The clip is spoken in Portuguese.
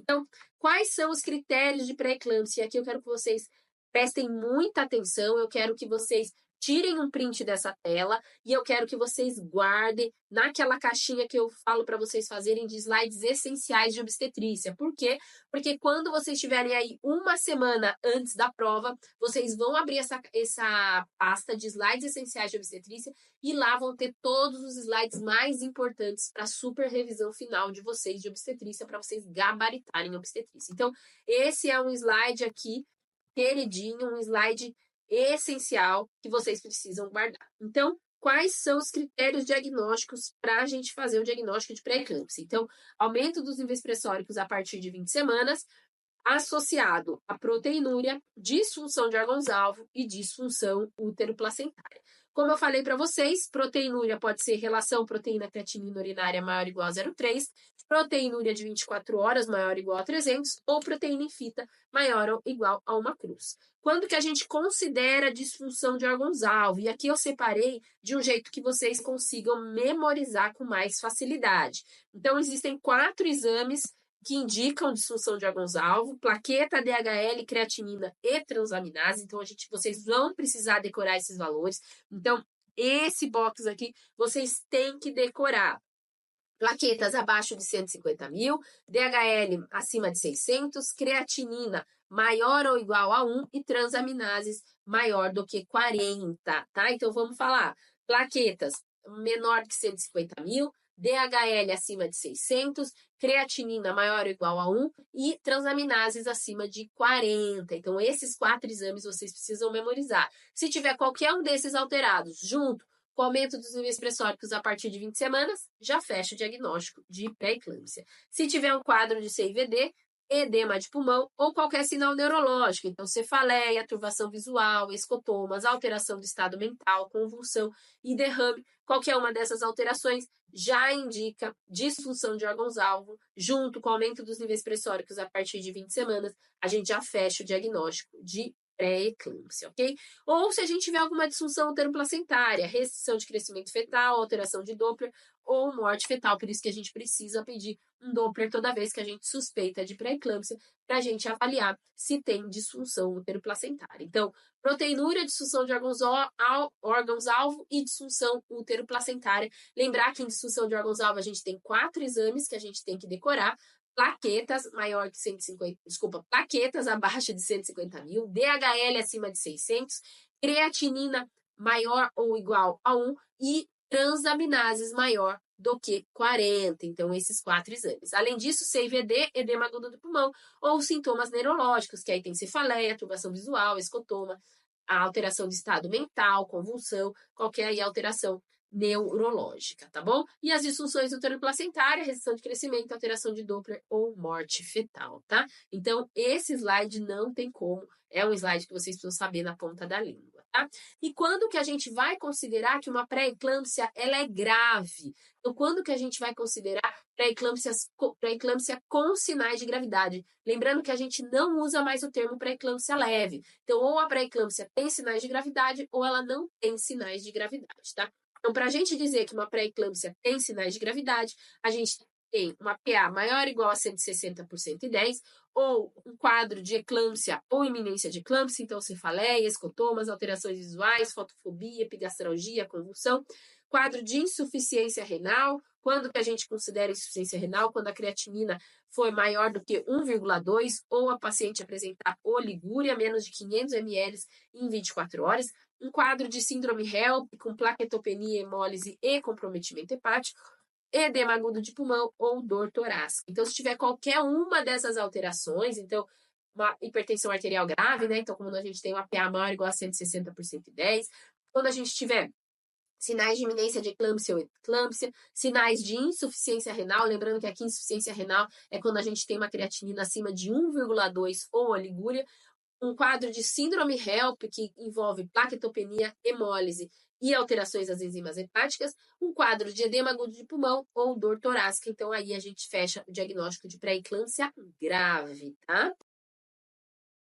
Então, quais são os critérios de pré-eclâmpsia? Aqui eu quero que vocês prestem muita atenção, eu quero que vocês tirem um print dessa tela e eu quero que vocês guardem naquela caixinha que eu falo para vocês fazerem de slides essenciais de obstetrícia. Por quê? Porque quando vocês estiverem aí uma semana antes da prova, vocês vão abrir essa pasta de slides essenciais de obstetrícia e lá vão ter todos os slides mais importantes para a super revisão final de vocês de obstetrícia, para vocês gabaritarem obstetrícia. Então, esse é um slide aqui, queridinho, um slide essencial que vocês precisam guardar. Então, quais são os critérios diagnósticos para a gente fazer o diagnóstico de pré-eclâmpsia? Então, aumento dos níveis pressóricos a partir de 20 semanas, associado a proteinúria, disfunção de órgãos-alvo e disfunção útero-placentária. Como eu falei para vocês, proteinúria pode ser relação proteína-creatinina urinária maior ou igual a 0,3, proteinúria de 24 horas maior ou igual a 300, ou proteína em fita maior ou igual a 1 cruz. Quando que a gente considera disfunção de órgãos-alvo? E aqui eu separei de um jeito que vocês consigam memorizar com mais facilidade. Então, existem 4 exames que indicam disfunção de órgãos-alvo: plaqueta, DHL, creatinina e transaminase. Então, vocês vão precisar decorar esses valores. Então, esse box aqui, vocês têm que decorar. Plaquetas abaixo de 150 mil, DHL acima de 600, creatinina maior ou igual a 1 e transaminases maior do que 40, tá? Então, vamos falar. Plaquetas menor que 150 mil, DHL acima de 600, creatinina maior ou igual a 1 e transaminases acima de 40. Então, esses 4 exames vocês precisam memorizar. Se tiver qualquer um desses alterados junto com o aumento dos níveis pressóricos a partir de 20 semanas, já fecha o diagnóstico de pré-eclâmpsia. Se tiver um quadro de CIVD, edema de pulmão ou qualquer sinal neurológico, então cefaleia, turvação visual, escotomas, alteração do estado mental, convulsão e derrame, qualquer uma dessas alterações já indica disfunção de órgãos-alvo, junto com o aumento dos níveis pressóricos a partir de 20 semanas, a gente já fecha o diagnóstico de pré-eclâmpsia, ok? Ou se a gente tiver alguma disfunção uteroplacentária, restrição de crescimento fetal, alteração de Doppler ou morte fetal, por isso que a gente precisa pedir um Doppler toda vez que a gente suspeita de pré-eclâmpsia para a gente avaliar se tem disfunção uteroplacentária. Então, proteinúria, disfunção de órgãos-alvo e disfunção uteroplacentária. Lembrar que em disfunção de órgãos-alvo a gente tem 4 exames que a gente tem que decorar: plaquetas maior que 150, plaquetas abaixo de 150 mil, DHL acima de 600, creatinina maior ou igual a 1 e transaminases maior do que 40. Então, esses 4 exames. Além disso, CIVD, edema agudo do pulmão ou sintomas neurológicos, que aí tem cefaleia, turbação visual, escotoma, a alteração de estado mental, convulsão, qualquer aí alteração neurológica, tá bom? E as disfunções uteroplacentária, restrição de crescimento, alteração de Doppler ou morte fetal, tá? Então, esse slide não tem como, é um slide que vocês precisam saber na ponta da língua, tá? E quando que a gente vai considerar que uma pré-eclâmpsia, ela é grave? Então, quando que a gente vai considerar pré-eclâmpsia com sinais de gravidade? Lembrando que a gente não usa mais o termo pré-eclâmpsia leve. Então, ou a pré-eclâmpsia tem sinais de gravidade ou ela não tem sinais de gravidade, tá? Então, para a gente dizer que uma pré-eclâmpsia tem sinais de gravidade, a gente tem uma PA maior ou igual a 160 por 110, ou um quadro de eclâmpsia ou iminência de eclâmpsia, então cefaleia, escotomas, alterações visuais, fotofobia, epigastralgia, convulsão, quadro de insuficiência renal. Quando que a gente considera insuficiência renal? Quando a creatinina for maior do que 1,2 ou a paciente apresentar oligúria, menos de 500 ml em 24 horas. Um quadro de síndrome HELP com plaquetopenia, hemólise e comprometimento hepático, edema agudo de pulmão ou dor torácica. Então, se tiver qualquer uma dessas alterações, então, uma hipertensão arterial grave, né? Então, quando a gente tem uma PA maior ou igual a 160 por 110, quando a gente tiver sinais de iminência de eclâmpsia ou eclâmpsia, sinais de insuficiência renal, lembrando que aqui insuficiência renal é quando a gente tem uma creatinina acima de 1,2 ou oligúria, um quadro de síndrome HELP, que envolve plaquetopenia, hemólise e alterações das enzimas hepáticas, um quadro de edema agudo de pulmão ou dor torácica. Então, aí a gente fecha o diagnóstico de pré-eclâmpsia grave, tá?